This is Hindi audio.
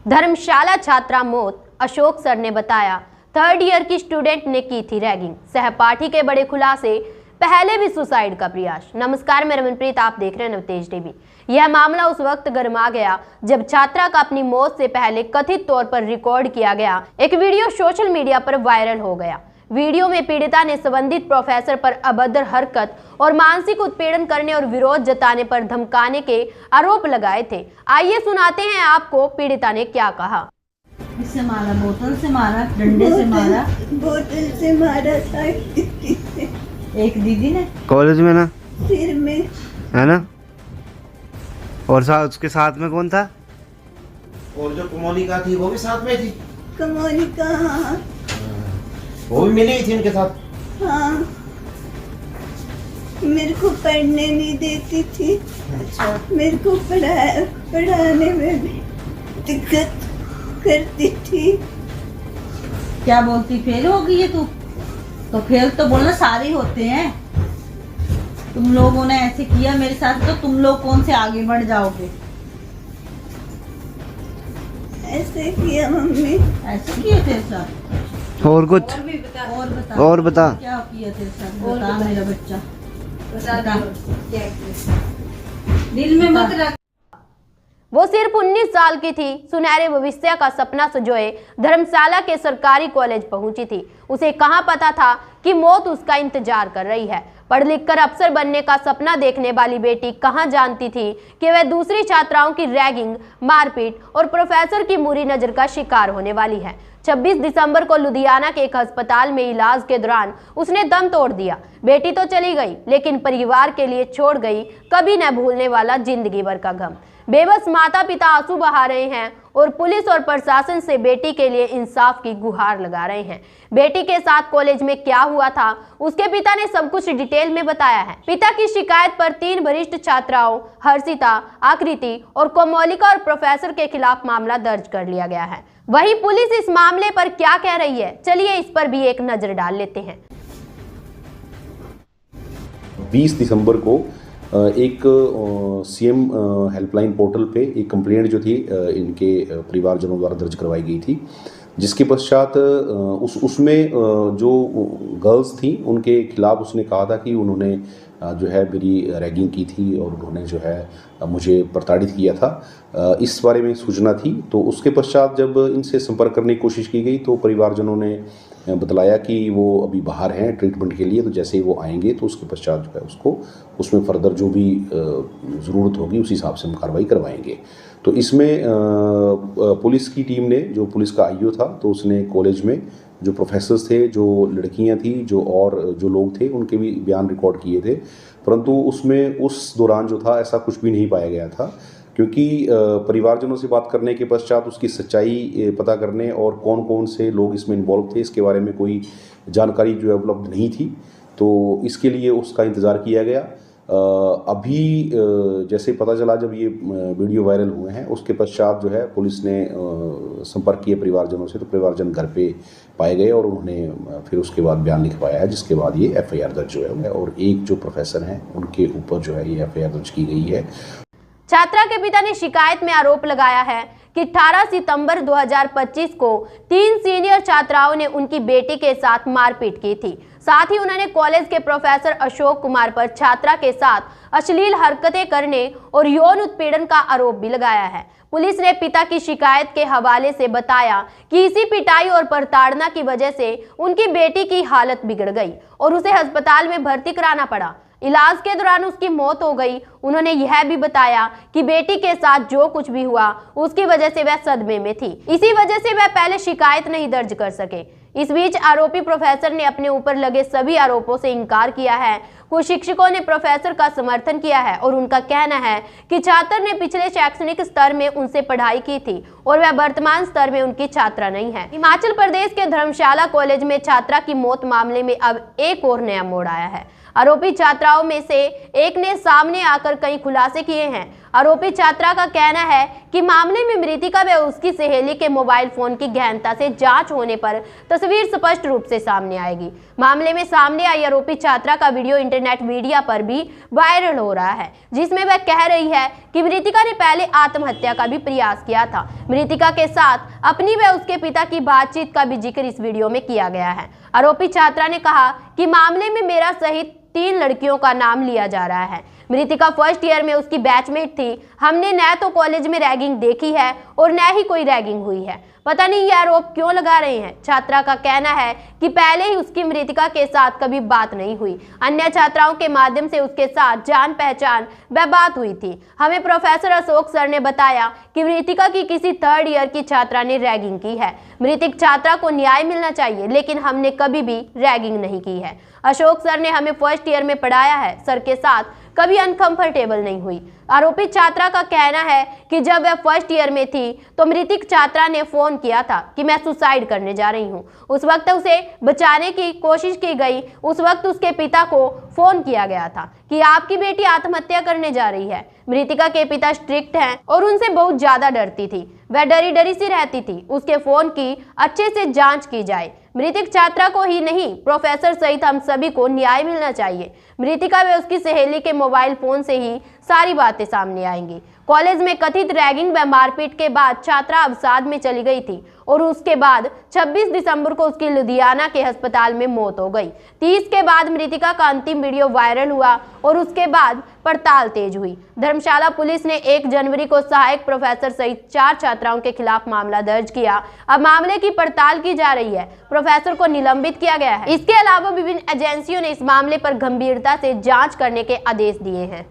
धर्मशाला छात्रा मौत, अशोक सर ने बताया थर्ड ईयर की स्टूडेंट ने की थी रैगिंग, सहपाठी के बड़े खुलासे, पहले भी सुसाइड का प्रयास। नमस्कार, मैं रमनप्रीत, आप देख रहे हैं नवतेज टीवी। यह मामला उस वक्त गर्मा गया जब छात्रा का अपनी मौत से पहले कथित तौर पर रिकॉर्ड किया गया एक वीडियो सोशल मीडिया पर वायरल हो गया। वीडियो में पीड़िता ने संबंधित प्रोफेसर पर अभद्र हरकत और मानसिक उत्पीड़न करने और विरोध जताने पर धमकाने के आरोप लगाए थे। आइए सुनाते हैं आपको पीड़िता ने क्या कहा। इससे मारा, बोतल से मारा, डंडे से मारा, बोतल से मारा था एक दीदी ने कॉलेज में ना, सिर में, है ना। और उसके साथ में कौन था? और जो मोनिका थी वो भी साथ में थी। मोनिका, हाँ वो भी मिली थी उनके साथ। हाँ, मेरे को पढ़ने नहीं देती थी। अच्छा, मेरे को पढ़ाने में भी दिक्कत करती थी। क्या बोलती, फेल हो गई है तू? तो फेल तो बोलना सारे होते हैं। तुम लोगों ने ऐसे किया मेरे साथ, तो तुम लोग कौन से आगे बढ़ जाओगे? ऐसे किया मम्मी। ऐसे किया तेरे साथ? और कुछ? और बता क्या किया तेरे साथ? बता मेरा बच्चा, बता। दिल में मत रख। वो सिर्फ 19 साल की थी, सुनहरे भविष्य का सपना संजोए धर्मशाला के सरकारी कॉलेज पहुंची थी। उसे कहां पता था कि मौत उसका इंतजार कर रही है। पढ़ लिख कर अफसर बनने का सपना देखने वाली बेटी कहां जानती थी कि वह दूसरी छात्राओं की रैगिंग, मारपीट और प्रोफेसर की बुरी नजर का शिकार होने वाली है। 26 दिसंबर को लुधियाना के एक अस्पताल में इलाज के दौरान उसने दम तोड़ दिया। बेटी तो चली गई, लेकिन परिवार के लिए छोड़ गई कभी न भूलने वाला जिंदगी भर का गम। बेबस माता पिता आंसू बहा रहे हैं और पुलिस और प्रशासन से बेटी के लिए इंसाफ की गुहार लगा रहे हैं। बेटी के साथ कॉलेज में क्या हुआ था, उसके पिता ने सब कुछ डिटेल में बताया है। पिता की शिकायत पर 3 वरिष्ठ छात्राओं हर्षिता, आकृति और कोमोलिका और प्रोफेसर के खिलाफ मामला दर्ज कर लिया गया है। वहीं पुलिस इस मामले पर क्या कह रही है, चलिए इस पर भी एक नजर डाल लेते हैं। 20 दिसंबर को एक सीएम हेल्पलाइन पोर्टल पे एक कंप्लेंट जो थी इनके परिवारजनों द्वारा दर्ज करवाई गई थी, जिसके पश्चात उसमें जो गर्ल्स थी उनके खिलाफ उसने कहा था कि उन्होंने जो है मेरी रैगिंग की थी और उन्होंने जो है मुझे प्रताड़ित किया था। इस बारे में सूचना थी, तो उसके पश्चात जब इनसे संपर्क करने की कोशिश की गई तो परिवारजनों ने बतलाया कि वो अभी बाहर हैं ट्रीटमेंट के लिए, तो जैसे ही वो आएंगे तो उसके पश्चात जो है उसको उसमें फर्दर जो भी ज़रूरत होगी उस हिसाब से हम कार्रवाई करवाएंगे। तो इसमें पुलिस की टीम ने, जो पुलिस का आईओ था, तो उसने कॉलेज में जो प्रोफेसर्स थे, जो लड़कियां थी, जो लोग थे, उनके भी बयान रिकॉर्ड किए थे, परंतु उसमें उस दौरान जो था ऐसा कुछ भी नहीं पाया गया था, क्योंकि परिवारजनों से बात करने के पश्चात उसकी सच्चाई पता करने और कौन कौन से लोग इसमें इन्वॉल्व थे इसके बारे में कोई जानकारी जो है उपलब्ध नहीं थी। तो इसके लिए उसका इंतज़ार किया गया। अभी जैसे पता चला जब ये वीडियो वायरल हुए हैं उसके पश्चात जो है पुलिस ने संपर्क किए परिवारजनों से, तो परिवारजन घर पे पाए गए और उन्होंने फिर उसके बाद बयान लिखवाया है, जिसके बाद ये एफआईआर दर्ज जो है और एक जो प्रोफेसर हैं उनके ऊपर जो है ये एफआईआर दर्ज की गई है। छात्रा के पिता ने शिकायत में आरोप लगाया है कि 18 सितंबर 2025 को 3 सीनियर छात्राओं ने उनकी बेटी के साथ मारपीट की थी। साथ ही उन्होंने कॉलेज के प्रोफेसर अशोक कुमार पर छात्रा के साथ अश्लील हरकतें करने और यौन उत्पीड़न का आरोप भी लगाया है। पुलिस ने पिता की शिकायत के हवाले से बताया कि इसी पिटाई और प्रताड़ना की वजह से उनकी बेटी की हालत बिगड़ गई और उसे अस्पताल में भर्ती कराना पड़ा। इलाज के दौरान उसकी मौत हो गई। उन्होंने यह भी बताया कि बेटी के साथ जो कुछ भी हुआ उसकी वजह से वह सदमे में थी, इसी वजह से वह पहले शिकायत नहीं दर्ज कर सके। इस बीच आरोपी प्रोफेसर ने अपने ऊपर लगे सभी आरोपों से इनकार किया है। कुछ शिक्षकों ने प्रोफेसर का समर्थन किया है और उनका कहना है कि छात्र ने पिछले शैक्षणिक स्तर में उनसे पढ़ाई की थी और वह वर्तमान स्तर में उनकी छात्रा नहीं है। हिमाचल प्रदेश के धर्मशाला कॉलेज में छात्रा की मौत मामले में अब एक और नया मोड़ आया है। आरोपी छात्राओं में से एक ने सामने आकर कई खुलासे किए हैं। आरोपी छात्रा का कहना है कि मामले में मृतिका व उसकी सहेली के मोबाइल फोन की गहनता से जांच होने पर तस्वीर स्पष्ट रूप से सामने आएगी। मामले में सामने आई आरोपी छात्रा का वीडियो इंटरनेट मीडिया पर भी वायरल हो रहा है, जिसमें वह कह रही है कि मृतिका ने पहले आत्महत्या का भी प्रयास किया था। मृतिका के साथ अपनी व उसके पिता की बातचीत का भी जिक्र इस वीडियो में किया गया है। आरोपी छात्रा ने कहा कि मामले में मेरा सहित 3 लड़कियों का नाम लिया जा रहा है। मृतिका फर्स्ट ईयर में उसकी बैचमेट थी। हमने न तो कॉलेज में रैगिंग देखी है और न ही कोई रैगिंग हुई है। पता नहीं यह आरोप क्यों लगा रहे हैं। छात्रा का कहना है कि पहले ही उसकी मृतिका के साथ कभी बात नहीं हुई। अन्य छात्राओं के माध्यम से उसके साथ जान पहचान व बात हुई थी। हमें प्रोफेसर अशोक सर ने बताया कि मृतिका की किसी 3rd ईयर की छात्रा ने रैगिंग की है। मृतिक छात्रा को न्याय मिलना चाहिए, लेकिन हमने कभी भी रैगिंग नहीं की है। अशोक सर ने हमें फर्स्ट ईयर में पढ़ाया है। सर के साथ कभी अनकंफर्टेबल नहीं हुई। आरोपी छात्रा का कहना है कि जब वह फर्स्ट ईयर में थी तो मृतिक छात्रा ने फोन किया था कि मैं सुसाइड करने जा रही हूं। उस वक्त उसे बचाने की कोशिश की गई। उस वक्त उसके पिता को फोन किया गया था कि आपकी बेटी आत्महत्या करने जा रही है। मृतिका के पिता स्ट्रिक्ट हैं और उनसे बहुत ज्यादा डरती थी। वह डरी डरी सी रहती थी। उसके फोन की अच्छे से जांच की जाए। मृतिक छात्रा को ही नहीं, प्रोफेसर सहित हम सभी को न्याय मिलना चाहिए। मृतिका व उसकी सहेली के मोबाइल फोन से ही सारी बातें सामने आएंगी। कॉलेज में कथित रैगिंग व मारपीट के बाद छात्रा अवसाद में चली गई थी और उसके बाद 26 दिसंबर को उसकी लुधियाना के अस्पताल में मौत हो गई। 30 के बाद मृतिका का अंतिम वीडियो वायरल हुआ और उसके बाद पड़ताल तेज हुई। धर्मशाला पुलिस ने 1 जनवरी को सहायक प्रोफेसर सहित 4 छात्राओं के खिलाफ मामला दर्ज किया। अब मामले की पड़ताल की जा रही है। प्रोफेसर को निलंबित किया गया है। इसके अलावा विभिन्न एजेंसियों ने इस मामले पर गंभीरता से जांच करने के आदेश दिए हैं।